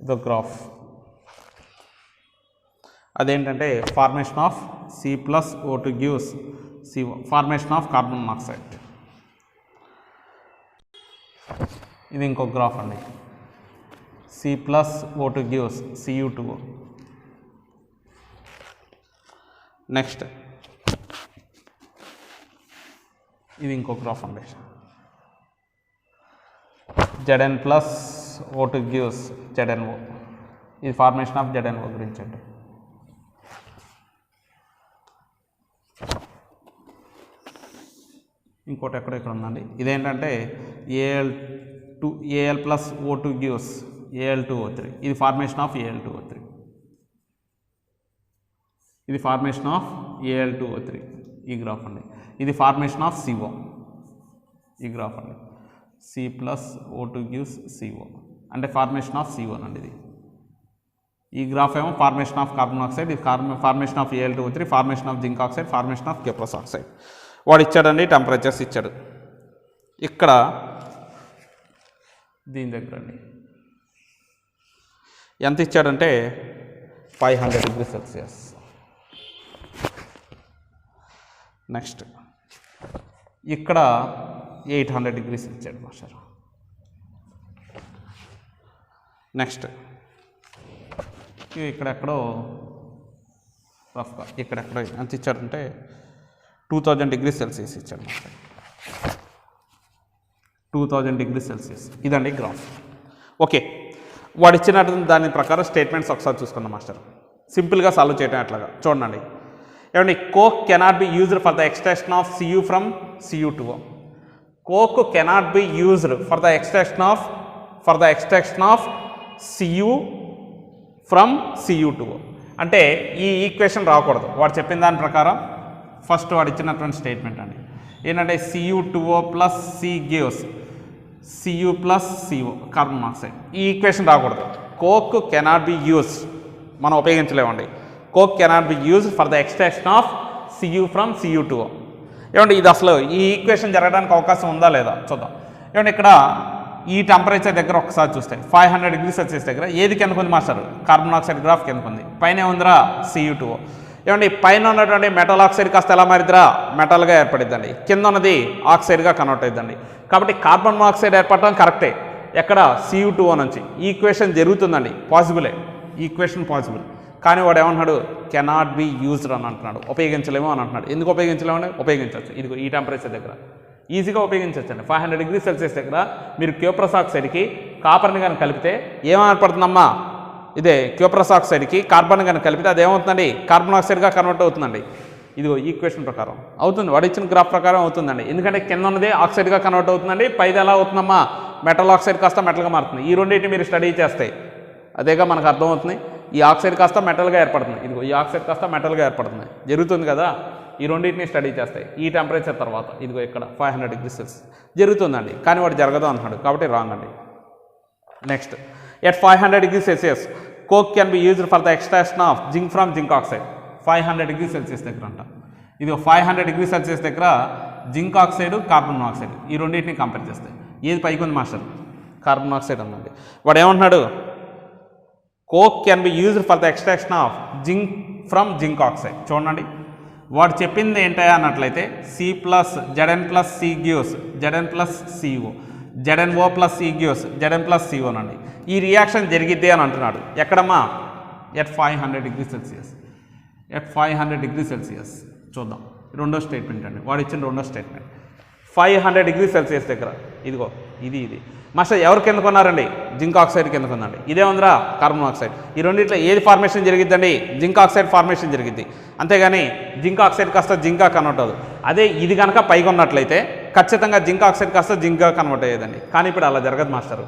ద గ్రాఫ్ అదేంటంటే formation of C+O2 gives CO, formation of carbon monoxide. ఇది ఇంకో గ్రాఫ్ అండి, C+O2 గివ్స్ Cu2O. నెక్స్ట్ ఇది ఇంకో గ్రాఫ్ అండి, Zn+O2 గివ్స్ ZnO. ఇది ఫార్మేషన్ ఆఫ్ ZnO గురించి అండి. ఇంకోటి ఇక్కడ ఉందండి, ఇదేంటంటే Al+O2 గివ్స్ Al2O3. ఇది ఫార్మేషన్ ఆఫ్ Al2O3. ఇది ఫార్మేషన్ ఆఫ్ Al2O3 ఈ గ్రాఫ్ అండి. ఇది ఫార్మేషన్ ఆఫ్ CO ఈ గ్రాఫ్ అండి. C+O2 గివ్స్ CO అంటే ఫార్మేషన్ ఆఫ్ CO అండి. ఇది ఈ గ్రాఫ్ ఏమో ఫార్మేషన్ ఆఫ్ కార్బన్ ఆక్సైడ్, ఇది formation of Al2O3, formation of zinc oxide, formation of cuprous oxide. వాడు ఇచ్చాడండి టెంపరేచర్స్ ఇచ్చాడు. ఇక్కడ దీని దగ్గర అండి ఎంత ఇచ్చాడంటే 500 డిగ్రీ సెల్సియస్. నెక్స్ట్ ఇక్కడ 800 డిగ్రీస్ ఇచ్చాడు మాస్టర్. నెక్స్ట్ ఇక్కడెక్కడో రఫ్గా ఇక్కడెక్కడో ఎంత ఇచ్చాడంటే 2000 డిగ్రీ సెల్సియస్ ఇచ్చాడు మాస్టర్. 2000 డిగ్రీ సెల్సియస్ ఇదండి గ్రాఫ్. ఓకే, వాడు ఇచ్చినట్టు దాని ప్రకారం స్టేట్మెంట్స్ ఒకసారి చూసుకున్నాం మాస్టర్. సింపుల్గా సాల్వ్ చేయడం ఎట్లాగా చూడండి. ఏమండి coke cannot be used for the extraction of Cu from Cu2O. Coke cannot be used for the extraction of Cu from Cu2O. అంటే ఈ ఈక్వేషన్ రాకూడదు. వాడు చెప్పిన దాని ప్రకారం ఫస్ట్ వాడు ఇచ్చినటువంటి స్టేట్మెంట్ అండి ఏంటంటే Cu2O plus C gives Cu plus CO carbon monoxide. ఈ ఈక్వేషన్ రాకూడదు. కోక్ కెనాట్ బి యూజ్డ్ మనం ఉపయోగించలేమండి. Coke cannot be used for the extraction of Cu from Cu2O. ఏమంటే ఇది అసలు ఈ ఈక్వేషన్ జరగడానికి అవకాశం ఉందా లేదా చూద్దాం. ఏమంటే ఇక్కడ ఈ టెంపరేచర్ దగ్గర ఒకసారి చూస్తే 500 degrees Celsius దగ్గర ఏది కిందకు ఉంది మాస్టర్? కార్బన్ మోనాక్సైడ్ గ్రాఫ్ కిందకు ఉంది. పైన ఉందిరా Cu2O. ఏమండి పైన ఉన్నటువంటి మెటల్ ఆక్సైడ్ కాస్త ఎలా మారిద్దిరా? మెటల్గా ఏర్పడిద్దండి. కింద ఉన్నది ఆక్సైడ్గా కన్వర్ట్ అవుతుందండి. కాబట్టి కార్బన్ మోనాక్సైడ్ ఏర్పడటం కరెక్టే. ఎక్కడ? Cu2O నుంచి. ఈ ఈక్వేషన్ జరుగుతుందండి, పాసిబులే, ఈ ఈక్వేషన్ పాసిబుల్. కానీ వాడు ఏమంటున్నాడు? కెనాట్ బి యూజ్డ్ అని అంటున్నాడు. ఉపయోగించలేమో అని అంటున్నాడు. ఎందుకు ఉపయోగించలేమని? ఉపయోగించవచ్చు. ఇది ఈ టెంపరేచర్ దగ్గర ఈజీగా ఉపయోగించవచ్చండి. 500 degrees Celsius దగ్గర మీరు క్యూప్రస్ ఆక్సైడ్కి కాపర్ని కానీ కలిపితే ఏమేర్పడుతుందమ్మా? ఇదే క్యూప్రస్ ఆక్సైడ్కి కార్బన్ కానీ కలిపితే అది ఏమవుతుందండి? కార్బన్ ఆక్సైడ్గా కన్వర్ట్ అవుతుందండి. ఇది ఈక్వేషన్ ప్రకారం అవుతుంది, వాడు ఇచ్చిన గ్రాఫ్ ప్రకారం అవుతుందండి. ఎందుకంటే కింద ఉన్నది ఆక్సైడ్గా కన్వర్ట్ అవుతుందండి, పైది ఎలా అవుతుందమ్మా? మెటల్ ఆక్సైడ్ కాస్త మెటల్గా మారుతుంది. ఈ రెండింటిని మీరు స్టడీ చేస్తే అదేగా మనకు అర్థమవుతుంది. ఈ ఆక్సైడ్ కాస్త మెటల్గా ఏర్పడుతుంది, ఇదిగో ఈ ఆక్సైడ్ కాస్త మెటల్గా ఏర్పడుతుంది, జరుగుతుంది కదా. ఈ రెండింటిని స్టడీ చేస్తాయి ఈ టెంపరేచర్ తర్వాత. ఇదిగో ఇక్కడ 500 degrees Celsius జరుగుతుందండి, కానీ వాడు జరగదు అంటున్నాడు, కాబట్టి రాంగ్ అండి. Next, at 500 degrees Celsius coke can be used for the extraction of zinc from zinc oxide. 500 degrees Celsius దగ్గర అంట. ఇది 500 degrees Celsius దగ్గర జింక్ ఆక్సైడ్, కార్బన్ మోనాక్సైడ్ ఈ రెండింటిని కంపేర్ చేస్తాయి. ఏది పైకి ఉంది మాస్టర్? కార్బన్ మోనాక్సైడ్ ఉందండి. వాడు ఏమంటున్నాడు? Coke can be used for the extraction of zinc from zinc oxide. చూడండి వాడు చెప్పింది ఏంటా అన్నట్లయితే C plus Zn plus C gives Zn plus CO, ZnO plus C gives Zn plus CO నండి. ఈ రియాక్షన్ జరిగిద్ది అని అంటున్నాడు. ఎక్కడమ్మా? At 500 degrees Celsius. At 500 degrees Celsius చూద్దాం. రెండో స్టేట్మెంట్ అండి, వాడు ఇచ్చిన రెండో స్టేట్మెంట్ 500 degrees Celsius దగ్గర. ఇదిగో ఇది మాస్టర్ ఎవరు కింద కొన్నారండి? జింక్ ఆక్సైడ్ కింద కొందండి. ఇదే ఉందిరా కార్బన్ ఆక్సైడ్. ఈ రెండింటిలో ఏది ఫార్మేషన్ జరిగిద్దండి? జింక్ ఆక్సైడ్ ఫార్మేషన్ జరిగిద్ది. అంతేగాని జింక్ ఆక్సైడ్ కాస్త జింక్గా కన్వర్ట్ అవ్వదు. అదే ఇది కనుక పైగా ఉన్నట్లయితే ఖచ్చితంగా జింక్ ఆక్సైడ్ కాస్త జింక్గా కన్వర్ట్ అయ్యేదండి. కానీ ఇప్పుడు అలా జరగదు మాస్టర్.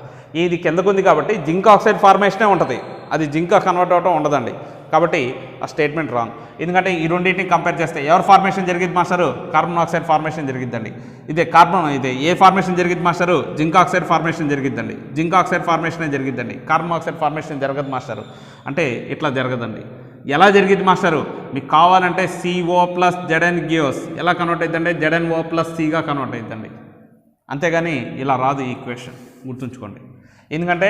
ఇది కిందకు ఉంది కాబట్టి జింక్ ఆక్సైడ్ ఫార్మేషనే ఉంటుంది, అది జింక్గా కన్వర్ట్ అవ్వడం ఉండదండి. కాబట్టి ఆ స్టేట్మెంట్ రాంగ్. ఎందుకంటే ఈ రెండింటిని కంపేర్ చేస్తే ఎవరు ఫార్మేషన్ జరిగింది మాస్టరు? కార్బన్ ఆక్సైడ్ ఫార్మేషన్ జరిగిద్దండి. ఇదే ఏ ఫార్మేషన్ జరిగింది మాస్టరు? జింక్ ఆక్సైడ్ ఫార్మేషన్ జరిగిద్దండి. జింక్ ఆక్సైడ్ ఫార్మేషన్ జరిగిద్దండి, కార్బన్ ఆక్సైడ్ ఫార్మేషన్ జరగదు మాస్టరు. అంటే ఇట్లా జరగదండి. ఎలా జరిగింది మాస్టరు? మీకు కావాలంటే CO ప్లస్ Zn గివ్స్ ఎలా కన్వర్ట్ అవుతుందంటే ZnO ప్లస్ Cగా కన్వర్ట్ అవుతుందండి. అంతేగాని ఇలా రాదు ఈ ఈక్వేషన్, గుర్తుంచుకోండి. ఎందుకంటే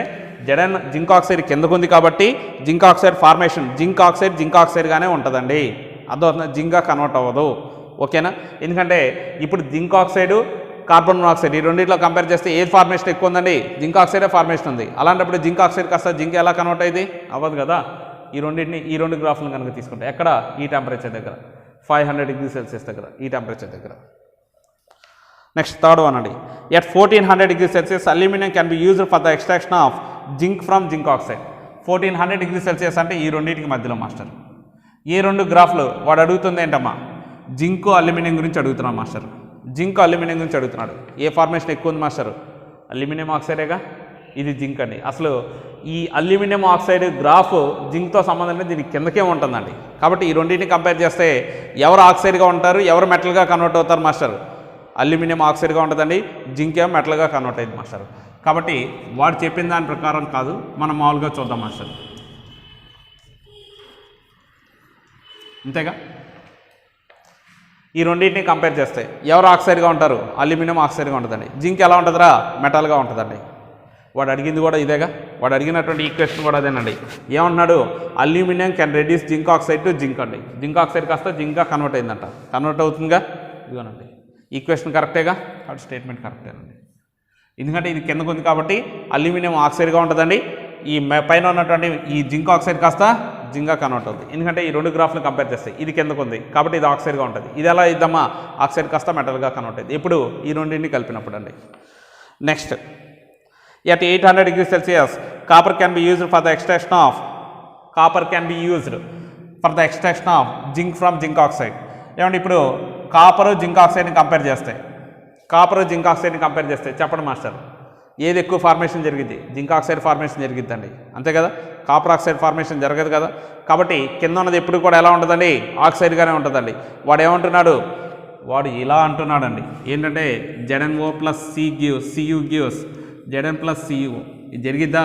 జింక్ ఆక్సైడ్ కిందకు ఉంది కాబట్టి జింక్ ఆక్సైడ్ ఫార్మేషన్ జింక్ ఆక్సైడ్గానే ఉంటుందండి. అర్థమవుతుంది, జింక్గా కన్వర్ట్ అవ్వదు. ఓకేనా? ఎందుకంటే ఇప్పుడు జింక్ ఆక్సైడ్, కార్బన్ మోనాక్సైడ్ ఈ రెండింటిలో కంపేర్ చేస్తే ఏ ఫార్మేషన్ ఎక్కువ ఉందండి? జింక్ ఆక్సైడే ఫార్మేషన్ ఉంది. అలాంటప్పుడు జింక్ ఆక్సైడ్ కాస్త జింక్ ఎలా కన్వర్ట్ అయ్యింది? అవ్వదు కదా. ఈ రెండు గ్రాఫ్లను కనుక తీసుకుంటే ఎక్కడ? ఈ టెంపరేచర్ దగ్గర 500 degrees Celsius దగ్గర, ఈ టెంపరేచర్ దగ్గర. నెక్స్ట్ థర్డ్ వన్ అండి. At 1400 degrees Celsius aluminium can be used for the extraction of zinc from zinc oxide. 1400 degrees Celsius అంటే ఈ రెండింటికి మధ్యలో మాస్టర్. ఏ రెండు గ్రాఫ్లు వాడు అడుగుతుంది ఏంటమ్మా? జింక్ అల్యూమినియం గురించి అడుగుతున్నాడు మాస్టర్. జింక్ అల్యూమినియం గురించి అడుగుతున్నాడు. ఏ ఫార్మేషన్ ఎక్కువ ఉంది మాస్టర్? అల్యూమినియం ఆక్సైడేగా. ఇది జింక్ అండి. అసలు ఈ అల్యూమినియం ఆక్సైడ్ గ్రాఫ్ జింక్తో సంబంధం లేదు, దీనికి కిందకే ఉంటుందండి. కాబట్టి ఈ రెండింటిని కంపేర్ చేస్తే ఎవరు ఆక్సైడ్గా ఉంటారు, ఎవరు మెటల్గా కన్వర్ట్ అవుతారు మాస్టర్? అల్యూమినియం ఆక్సైడ్గా ఉంటుందండి, జింక్ ఏమో మెటల్గా కన్వర్ట్ అయింది మాస్టర్. కాబట్టి వాడు చెప్పిన దాని ప్రకారం కాదు, మనం మామూలుగా చూద్దాం మాస్టర్. అంతేగా. ఈ రెండింటిని కంపేర్ చేస్తే ఎవరు ఆక్సైడ్గా ఉంటారు? అల్యూమినియం ఆక్సైడ్గా ఉంటుందండి. జింక్ ఎలా ఉంటుందిరా? మెటల్గా ఉంటుందండి. వాడు అడిగింది కూడా ఇదేగా, వాడు అడిగినటువంటి ఈక్వేషన్ కూడా అదేనండి. ఏమంటున్నాడు? Aluminium can reduce zinc oxide to zinc అండి. జింక్ ఆక్సైడ్ కాస్త జింక్గా కన్వర్ట్ అయిందంట. కన్వర్ట్ అవుతుందిగా, ఇదిగోనండి. ఈక్వేషన్ కరెక్టేగా, కాబట్టి స్టేట్మెంట్ కరెక్టేనండి. ఎందుకంటే ఇది కిందకు ఉంది కాబట్టి అల్యూమినియం ఆక్సైడ్గా ఉంటుందండి. ఈ పైన ఉన్నటువంటి ఈ జింక్ ఆక్సైడ్ కాస్త జింక్గా కన్వర్ట్ అవుతుంది. ఎందుకంటే ఈ రెండు గ్రాఫ్లను కంపేర్ చేస్తాయి, ఇది కిందకు ఉంది కాబట్టి ఇది ఆక్సైడ్గా ఉంటుంది. ఇది ఎలా ఇద్దామా? ఆక్సైడ్ కాస్త మెటల్గా కన్వర్ట్ అయింది. ఇప్పుడు ఈ రెండింటిని కలిపినప్పుడు అండి. Next, at 800 degrees Celsius copper can be used for the extraction of for the extraction of zinc from zinc oxide. ఏమంటే ఇప్పుడు కాపరు జింక్ ఆక్సైడ్ని కంపేర్ చేస్తే, కాపరు జింక్ ఆక్సైడ్ని కంపేర్ చేస్తే చెప్పండి మాస్టర్, ఏది ఎక్కువ ఫార్మేషన్ జరిగింది? జింక్ ఆక్సైడ్ ఫార్మేషన్ జరిగిద్దండి, అంతే కదా, కాపర్ ఆక్సైడ్ ఫార్మేషన్ జరగదు కదా. కాబట్టి కింద ఉన్నది ఎప్పుడు కూడా ఎలా ఉంటుందండి? ఆక్సైడ్గానే ఉంటుందండి. వాడు ఏమంటున్నాడు? వాడు ఇలా అంటున్నాడండి, ఏంటంటే ZnO plus Cu gives Zn plus Cu. ఇది జరిగిద్దా?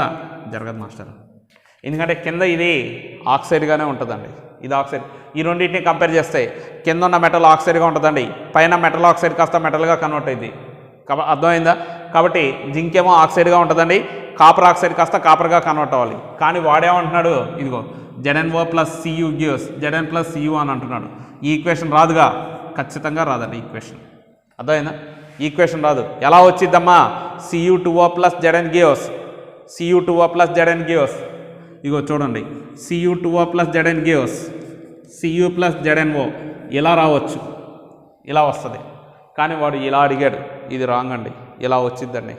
జరగదు మాస్టర్, ఎందుకంటే కింద ఇది ఆక్సైడ్గానే ఉంటుందండి, ఇది ఆక్సైడ్. ఈ రెండింటిని కంపేర్ చేస్తే కింద ఉన్న మెటల్ ఆక్సైడ్గా ఉంటుందండి, పైన మెటల్ ఆక్సైడ్ కాస్త మెటల్గా కన్వర్ట్ అయింది. అర్థమైందా? కాబట్టి జింక్ ఏమో ఆక్సైడ్గా ఉంటుందండి, కాపర్ ఆక్సైడ్ కాస్త కాపర్గా కన్వర్ట్ అవ్వాలి. కానీ వాడేమంటున్నాడు? ఇదిగో ZnO plus Cu gives Zn plus Cu అని అంటున్నాడు. ఈ ఈక్వేషన్ రాదుగా, ఖచ్చితంగా రాదండి ఈక్వేషన్. అర్థమైందా? ఈక్వేషన్ రాదు. ఎలా వచ్చిద్దమ్మా? Cu2O plus Zn gives Cu2O plus Zn gives. ఇగో చూడండి, Cu2O plus Zn gives Cu plus ZnO ఇలా రావచ్చు, ఇలా వస్తుంది. కానీ వాడు ఇలా అడిగాడు, ఇది రాంగ్ అండి, ఇలా వచ్చిద్దండి.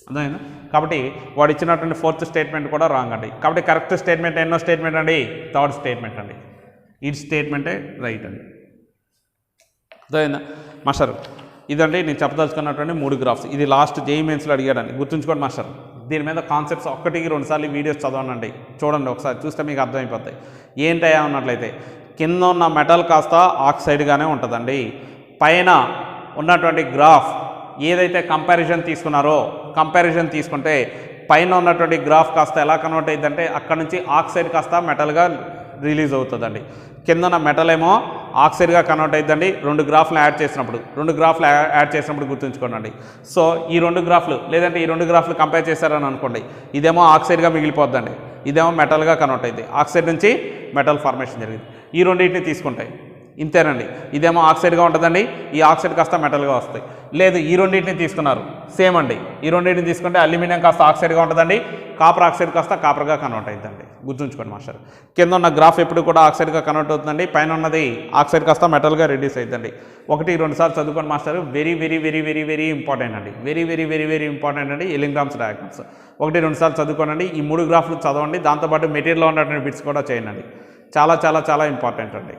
అర్థమైందా? కాబట్టి వాడు ఇచ్చినటువంటి ఫోర్త్ స్టేట్మెంట్ కూడా రాంగ్ అండి. కాబట్టి కరెక్ట్ స్టేట్మెంట్ ఎన్నో స్టేట్మెంట్ అండి? థర్డ్ స్టేట్మెంట్ అండి. ఈ స్టేట్మెంటే రైట్ అండి. అర్థమైందా మాస్టర్? ఇదండి నేను చెప్పదలుచుకున్నటువంటి 3 గ్రాఫ్స్. ఇది లాస్ట్ JEE మెయిన్స్లో అడిగాడండి, గుర్తుంచుకోండి మాస్టర్. దీని మీద కాన్సెప్ట్స్ 1-2 సార్లు వీడియోస్ చదవనండి, చూడండి ఒకసారి, చూస్తే మీకు అర్థమైపోతాయి. ఏంటయ్యా అన్నట్లయితే కింద ఉన్న మెటల్ కాస్త ఆక్సైడ్గానే ఉంటుందండి. పైన ఉన్నటువంటి గ్రాఫ్ ఏదైతే కంపారిజన్ తీసుకున్నారో, కంపారిజన్ తీసుకుంటే పైన ఉన్నటువంటి గ్రాఫ్ కాస్త ఎలా కన్వర్ట్ అయ్యిందంటే అక్కడ నుంచి ఆక్సైడ్ కాస్త మెటల్గా రిలీజ్ అవుతుందండి. కింద ఉన్న మెటల్ ఏమో ఆక్సైడ్గా కన్వర్ట్ అవుతుందండి 2 గ్రాఫ్లు యాడ్ చేసినప్పుడు. 2 గ్రాఫ్లు యాడ్ చేసినప్పుడు గుర్తుంచుకోండి. సో ఈ 2 గ్రాఫ్లు లేదంటే ఈ 2 గ్రాఫ్లు కంపేర్ చేశారని అనుకోండి, ఇదేమో ఆక్సైడ్గా మిగిలిపోద్దండి, ఇదేమో మెటల్గా కన్వర్ట్ అయింది, ఆక్సైడ్ నుంచి మెటల్ ఫార్మేషన్ జరిగింది. ఈ రెండింటిని తీసుకుంటాయి, ఇంతేనండి. ఇదేమో ఆక్సైడ్గా ఉంటుందండి, ఈ ఆక్సైడ్ కాస్త మెటల్గా వస్తాయి. లేదు, ఈ రెండింటిని తీసుకున్నారు, సేమ్ అండి. ఈ రెండింటిని తీసుకుంటే అల్యూమినియం కాస్త ఆక్సైడ్గా ఉంటుందండి, కాపర్ ఆక్సైడ్ కాస్త కాపర్గా కన్వర్ట్ అవుతుందండి. గుర్తుంచుకోండి మాస్టర్. కింద ఉన్న గ్రాఫ్ ఎప్పుడు కూడా ఆక్సైడ్గా కన్వర్ట్ అవుతుందండి, పైన ఉన్నది ఆక్సైడ్ కాస్త మెటల్గా రెడ్యూస్ అవుతుందండి. 1-2 సార్లు చదువుకోండి master. Very very very very very important అండి, very very very very important అండి. ఎలింగ్రామ్స్ డయాగ్రామ్స్ 1-2 సార్లు చదువుకోనండి. ఈ 3 గ్రాఫ్లు చదవండి, దాంతోపాటు మెటీరియల్లో ఉన్నటువంటి బిట్స్ కూడా చేయండి. చాలా చాలా చాలా ఇంపార్టెంట్ అండి.